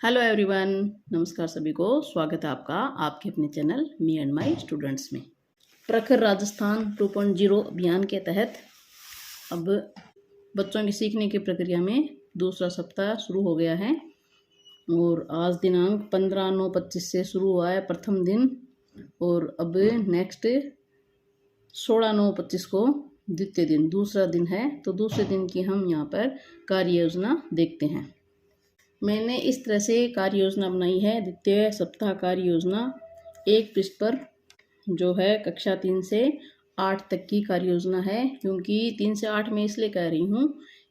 Hello everyone, नमस्कार सभी को। स्वागत है आपका आपके अपने channel me and my students में। प्रखर राजस्थान 2.0 अभियान के तहत अब बच्चों की सीखने की प्रक्रिया में दूसरा सप्ताह शुरू हो गया है और आज दिनांक 15/9/25 से शुरू हुआ है प्रथम दिन और अब नेक्स्ट 16/9/25 को द्वितीय दिन दूसरा दिन है। तो दूसरे दिन की हम यहाँ पर कार्य योजना देखते हैं। मैंने इस तरह से कार्य योजना बनाई है। द्वितीय सप्ताह कार्य योजना एक पृष्ठ पर जो है कक्षा 3 से 8 तक की कार्य योजना है, क्योंकि 3 से 8 में इसलिए कह रही हूँ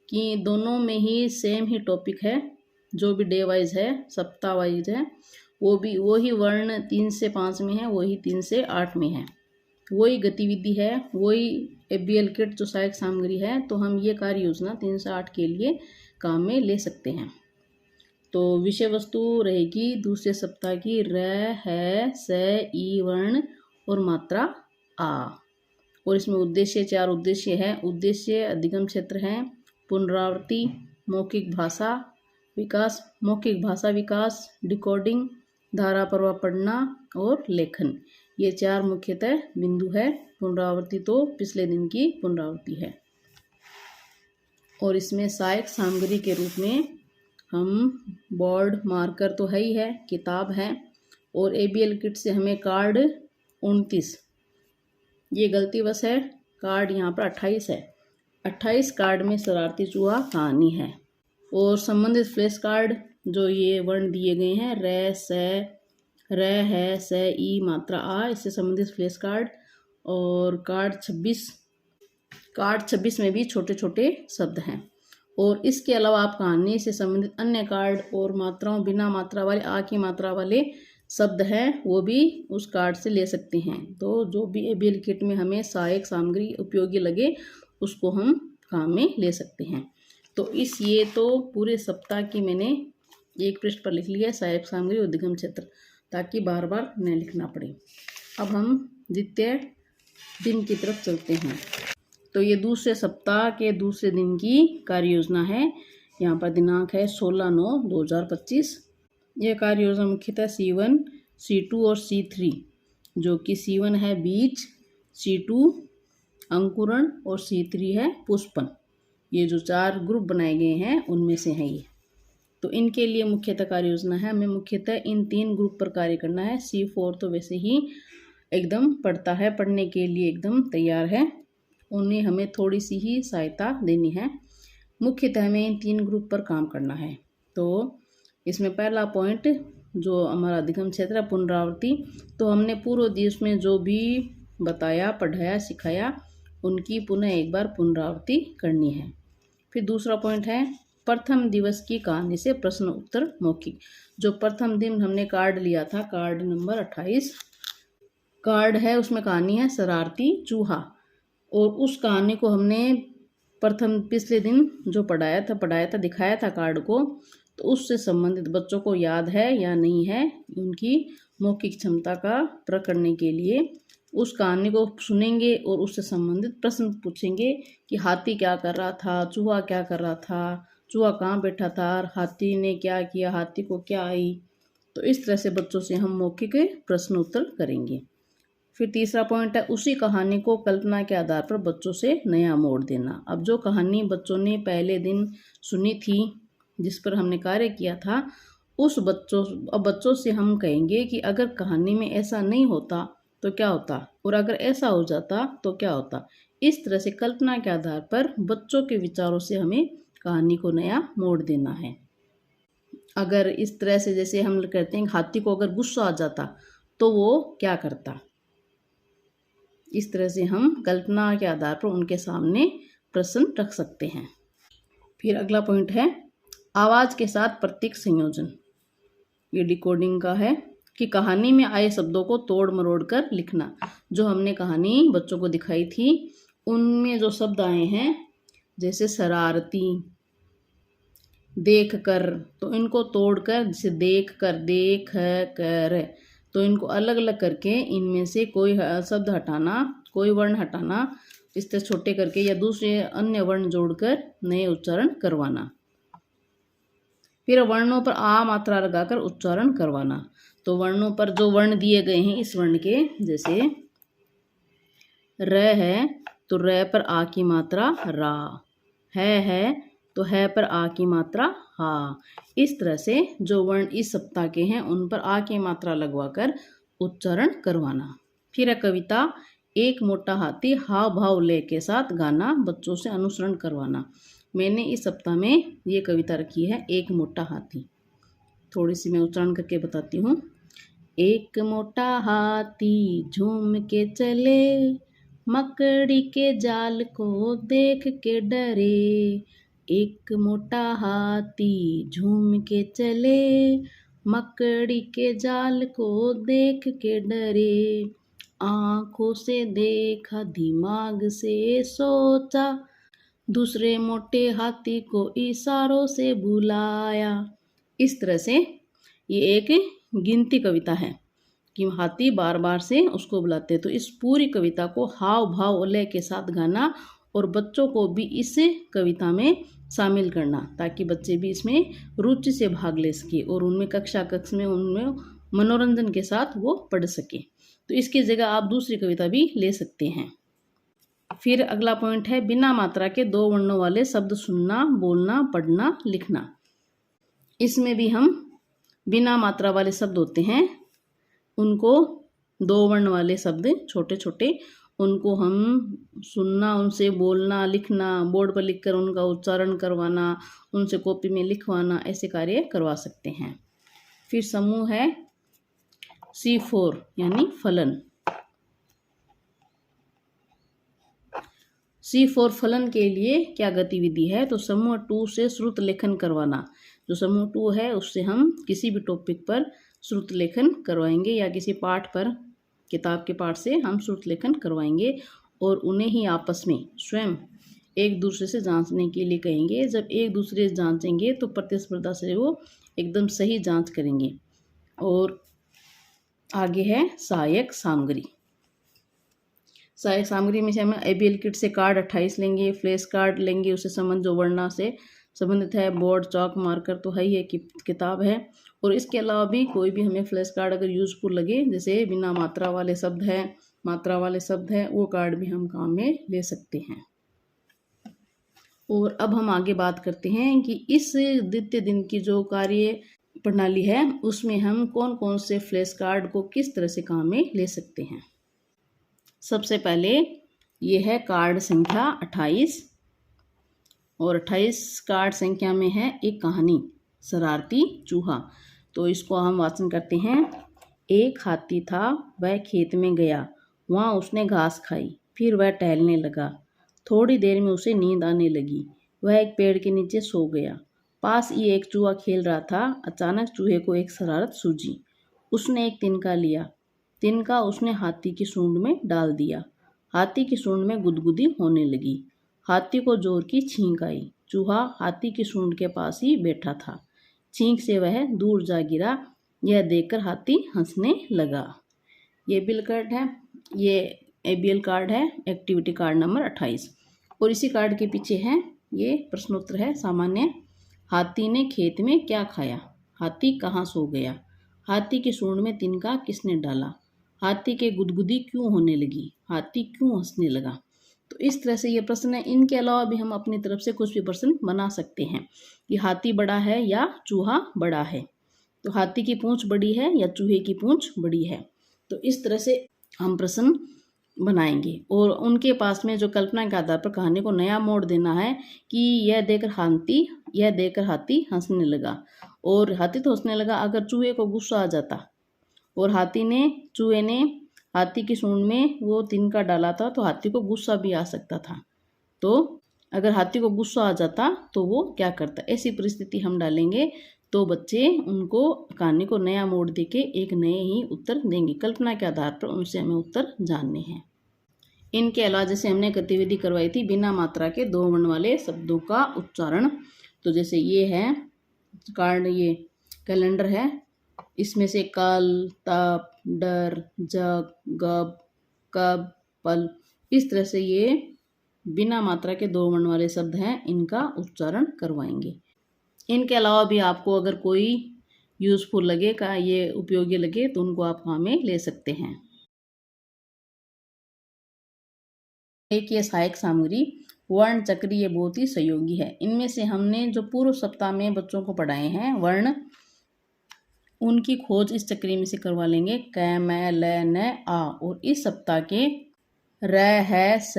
कि दोनों में ही सेम ही टॉपिक है। जो भी डे वाइज है, सप्ताह वाइज है, वही वर्ण 3 से 5 में है, वही 3 से 8 में है, वही गतिविधि है, वही ABL किट जो सहायक सामग्री है। तो हम ये कार्य योजना 3 से 8 के लिए काम में ले सकते हैं। तो विषय वस्तु रहेगी दूसरे सप्ताह की र, है, स, ई वर्ण और मात्रा आ। और इसमें उद्देश्य 4 उद्देश्य है। उद्देश्य अधिगम क्षेत्र है, पुनरावृत्ति, मौखिक भाषा विकास, डिकोडिंग, धारा प्रवाह पढ़ना और लेखन। ये 4 मुख्यतः बिंदु है। पुनरावृत्ति तो पिछले दिन की पुनरावृत्ति है। और इसमें सहायक सामग्री के रूप में हम बोर्ड मार्कर तो है ही है, किताब है और ABL किट से हमें कार्ड 29, ये गलतीवश है, कार्ड यहाँ पर 28 है। 28 कार्ड में शरारती चूहा कहानी है और संबंधित फ्लैश कार्ड जो ये वर्ण दिए गए हैं र, स, र, है, स, ई, मात्रा आ, इससे संबंधित फ्लैश कार्ड। और कार्ड 26 में भी छोटे छोटे शब्द हैं। और इसके अलावा आप कहानी से संबंधित अन्य कार्ड और मात्राओं बिना मात्रा वाले आ की मात्रा वाले शब्द हैं वो भी उस कार्ड से ले सकते हैं। तो जो भी ABL किट में हमें सहायक सामग्री उपयोगी लगे उसको हम काम में ले सकते हैं। तो ये तो पूरे सप्ताह की मैंने एक पृष्ठ पर लिख लिया सहायक सामग्री उद्गम क्षेत्र, ताकि बार बार न लिखना पड़े। अब हम द्वितीय दिन की तरफ चलते हैं। तो ये दूसरे सप्ताह के दूसरे दिन की कार्य योजना है। यहाँ पर दिनांक है 16/9/2025। यह कार्य योजना मुख्यतः C1, C2 और C3, जो कि C1 है बीज, C2 अंकुरण और C3 है पुष्पन। ये जो 4 ग्रुप बनाए गए हैं उनमें से है ये। तो इनके लिए मुख्यतः कार्य योजना है, हमें मुख्यतः इन 3 ग्रुप पर कार्य करना है। C4 तो वैसे ही एकदम पढ़ता है, पढ़ने के लिए एकदम तैयार है, उन्हें हमें थोड़ी सी ही सहायता देनी है। मुख्यतः हमें इन 3 ग्रुप पर काम करना है। तो इसमें पहला पॉइंट जो हमारा अधिगम क्षेत्र है पुनरावृत्ति, तो हमने पूर्व दिवस में जो भी बताया, पढ़ाया, सिखाया उनकी पुनः एक बार पुनरावृत्ति करनी है। फिर दूसरा पॉइंट है प्रथम दिवस की कहानी से प्रश्न उत्तर मौखिक। जो प्रथम दिन हमने कार्ड लिया था, कार्ड नंबर 28 कार्ड है, उसमें कहानी है शरारती चूहा, और उस कहानी को हमने पिछले दिन जो पढ़ाया था, दिखाया था कार्ड को। तो उससे संबंधित बच्चों को याद है या नहीं है, उनकी मौखिक क्षमता का प्रयोग करने के लिए उस कहानी को सुनेंगे और उससे संबंधित प्रश्न पूछेंगे कि हाथी क्या कर रहा था, चूहा क्या कर रहा था, चूहा कहाँ बैठा था, हाथी ने क्या किया, हाथी को क्या आई। तो इस तरह से बच्चों से हम मौखिक प्रश्न उत्तर करेंगे। फिर तीसरा पॉइंट है उसी कहानी को कल्पना के आधार पर बच्चों से नया मोड़ देना। अब जो कहानी बच्चों ने पहले दिन सुनी थी, जिस पर हमने कार्य किया था, बच्चों से हम कहेंगे कि अगर कहानी में ऐसा नहीं होता तो क्या होता, और अगर ऐसा हो जाता तो क्या होता। इस तरह से कल्पना के आधार पर बच्चों के विचारों से हमें कहानी को नया मोड़ देना है। अगर इस तरह से जैसे हम कहते हैं हाथी को अगर गुस्सा आ जाता तो वो क्या करता, इस तरह से हम कल्पना के आधार पर उनके सामने प्रश्न रख सकते हैं। फिर अगला पॉइंट है आवाज़ के साथ प्रतीक संयोजन। ये डिकोडिंग का है कि कहानी में आए शब्दों को तोड़ मरोड़ कर लिखना। जो हमने कहानी बच्चों को दिखाई थी उनमें जो शब्द आए हैं, जैसे शरारती, देख कर, तो इनको तोड़कर जैसे देख कर, तो इनको अलग अलग करके इनमें से कोई शब्द हटाना, कोई वर्ण हटाना, इस तरह छोटे करके या दूसरे अन्य वर्ण जोड़कर नए उच्चारण करवाना। फिर वर्णों पर आ मात्रा लगाकर उच्चारण करवाना। तो वर्णों पर जो वर्ण दिए गए हैं इस वर्ण के, जैसे र है तो र पर आ की मात्रा रा, है तो है पर आ की मात्रा हा। इस तरह से जो वर्ण इस सप्ताह के हैं उन पर आ की मात्रा लगवाकर उच्चारण करवाना। फिर है कविता एक मोटा हाथी हाव भाव ले के साथ गाना, बच्चों से अनुसरण करवाना। मैंने इस सप्ताह में ये कविता रखी है एक मोटा हाथी। थोड़ी सी मैं उच्चारण करके बताती हूँ। एक मोटा हाथी झूम के चले, मकड़ी के जाल को देख के डरे। एक मोटा हाथी झूम के चले, मकड़ी के जाल को देख के डरे। आँखों से देखा दिमाग से सोचा, दूसरे मोटे हाथी को इशारों से बुलाया। इस तरह से ये एक गिनती कविता है कि हाथी बार बार से उसको बुलाते हैं। तो इस पूरी कविता को हाव भाव लय के साथ गाना और बच्चों को भी इस कविता में शामिल करना, ताकि बच्चे भी इसमें रुचि से भाग ले सके और उनमें कक्ष में उनमें मनोरंजन के साथ वो पढ़ सके। तो इसकी जगह आप दूसरी कविता भी ले सकते हैं। फिर अगला पॉइंट है बिना मात्रा के दो वर्णों वाले शब्द सुनना, बोलना, पढ़ना, लिखना। इसमें भी हम बिना मात्रा वाले शब्द होते हैं, उनको दो वर्ण वाले शब्द छोटे छोटे, उनको हम सुनना, उनसे बोलना, लिखना, बोर्ड पर लिखकर उनका उच्चारण करवाना, उनसे कॉपी में लिखवाना, ऐसे कार्य करवा सकते हैं। फिर समूह है C4 यानी फलन। C4 फलन के लिए क्या गतिविधि है, तो समूह 2 से श्रुत लेखन करवाना। जो समूह 2 है उससे हम किसी भी टॉपिक पर श्रुत लेखन करवाएंगे या किसी पाठ पर, किताब के पाठ से हम श्रुत लेखन करवाएंगे और उन्हें ही आपस में स्वयं एक दूसरे से जांचने के लिए कहेंगे। जब एक दूसरे से जांचेंगे तो प्रतिस्पर्धा से वो एकदम सही जांच करेंगे। और आगे है सहायक सामग्री। सहायक सामग्री में से हम ABL किट से कार्ड 28 लेंगे, फ्लैश कार्ड लेंगे, उससे संबंध जो वर्णा से संबंधित है, बोर्ड, चौक, मार्कर तो है ही है, किताब है। और इसके अलावा भी कोई भी हमें फ्लैश कार्ड अगर यूजफुल लगे, जैसे बिना मात्रा वाले शब्द है, मात्रा वाले शब्द है, वो कार्ड भी हम काम में ले सकते हैं। और अब हम आगे बात करते हैं कि इस द्वितीय दिन की जो कार्य प्रणाली है उसमें हम कौन कौन से फ्लैश कार्ड को किस तरह से काम में ले सकते हैं। सबसे पहले ये है कार्ड संख्या 28 और 28 कार्ड संख्या में है एक कहानी शरारती चूहा। तो इसको हम वाचन करते हैं। एक हाथी था, वह खेत में गया, वहाँ उसने घास खाई, फिर वह टहलने लगा। थोड़ी देर में उसे नींद आने लगी, वह एक पेड़ के नीचे सो गया। पास ही एक चूहा खेल रहा था। अचानक चूहे को एक शरारत सूझी। उसने एक तिनका लिया, तिनका उसने हाथी की सूंड में डाल दिया। हाथी की सूंड में गुदगुदी होने लगी। हाथी को जोर की छींक आई। चूहा हाथी की सूंड के पास ही बैठा था। छींक से वह दूर जा गिरा। यह देखकर हाथी हंसने लगा। ये बिल कार्ड है, ये ABL कार्ड है, एक्टिविटी कार्ड नंबर 28। और इसी कार्ड के पीछे है ये प्रश्नोत्तर है सामान्य। हाथी ने खेत में क्या खाया? हाथी कहाँ सो गया? हाथी की सूंड में तिनका किसने डाला? हाथी के गुदगुदी क्यों होने लगी? हाथी क्यों हंसने लगा? तो इस तरह से ये प्रश्न है। इनके अलावा भी हम अपनी तरफ से कुछ भी प्रश्न बना सकते हैं कि हाथी बड़ा है या चूहा बड़ा है, तो हाथी की पूंछ बड़ी है या चूहे की पूंछ बड़ी है। तो इस तरह से हम प्रश्न बनाएंगे और उनके पास में जो कल्पना के आधार पर कहानी को नया मोड़ देना है कि यह देखकर हाथी हंसने लगा। और हाथी तो हंसने लगा, अगर चूहे को गुस्सा आ जाता और चूहे ने हाथी की सूंड में वो तिनका डाला था तो हाथी को गुस्सा भी आ सकता था। तो अगर हाथी को गुस्सा आ जाता तो वो क्या करता, ऐसी परिस्थिति हम डालेंगे तो बच्चे उनको कहानी को नया मोड़ देके एक नए ही उत्तर देंगे। कल्पना के आधार पर उनसे हमें उत्तर जानने हैं। इनके अलावा जैसे हमने गतिविधि करवाई थी बिना मात्रा के दो वर्ण वाले शब्दों का उच्चारण, तो जैसे ये है कार्ड, ये कैलेंडर है, इसमें से कल, तब, डर, जब, गब, कब, पल, इस तरह से ये बिना मात्रा के दो वर्ण वाले शब्द हैं, इनका उच्चारण करवाएंगे। इनके अलावा भी आपको अगर कोई यूज़फुल लगे का ये उपयोगी लगे तो उनको आप काम में ले सकते हैं। एक ये सहायक सामग्री वर्ण चक्र ये बहुत ही सहयोगी है। इनमें से हमने जो पूर्व सप्ताह में बच्चों को पढ़ाए हैं वर्ण, उनकी खोज इस चक्री में से करवा लेंगे। क म ल न आ और इस सप्ताह के र है स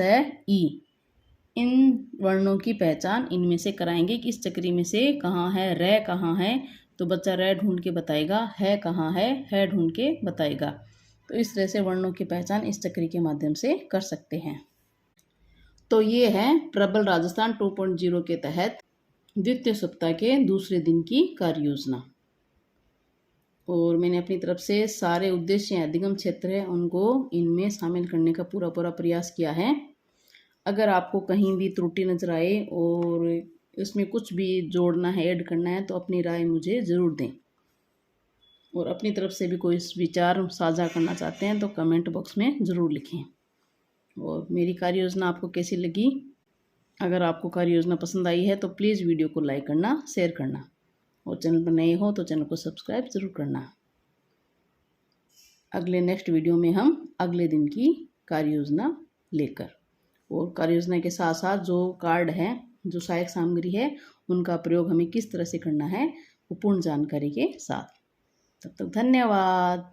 ई, इन वर्णों की पहचान इनमें से कराएंगे कि इस चक्री में से कहाँ है र, कहाँ है तो बच्चा र ढूंढ के बताएगा, है कहाँ है ढूंढ के बताएगा। तो इस तरह से वर्णों की पहचान इस चक्री के माध्यम से कर सकते हैं। तो ये है प्रबल राजस्थान 2.0 के तहत द्वितीय सप्ताह के दूसरे दिन की कार्य योजना। और मैंने अपनी तरफ से सारे उद्देश्य या अधिगम क्षेत्र है उनको इनमें शामिल करने का पूरा प्रयास किया है। अगर आपको कहीं भी त्रुटि नजर आए और इसमें कुछ भी जोड़ना है, ऐड करना है, तो अपनी राय मुझे ज़रूर दें। और अपनी तरफ से भी कोई विचार साझा करना चाहते हैं तो कमेंट बॉक्स में ज़रूर लिखें। और मेरी कार्य योजना आपको कैसी लगी? अगर आपको कार्य योजना पसंद आई है तो प्लीज़ वीडियो को लाइक करना, शेयर करना, और चैनल पर नए हो तो चैनल को सब्सक्राइब ज़रूर करना। अगले नेक्स्ट वीडियो में हम अगले दिन की कार्य योजना लेकर, और कार्य योजना के साथ साथ जो कार्ड है, जो सहायक सामग्री है, उनका प्रयोग हमें किस तरह से करना है वो पूर्ण जानकारी के साथ। तब तक धन्यवाद।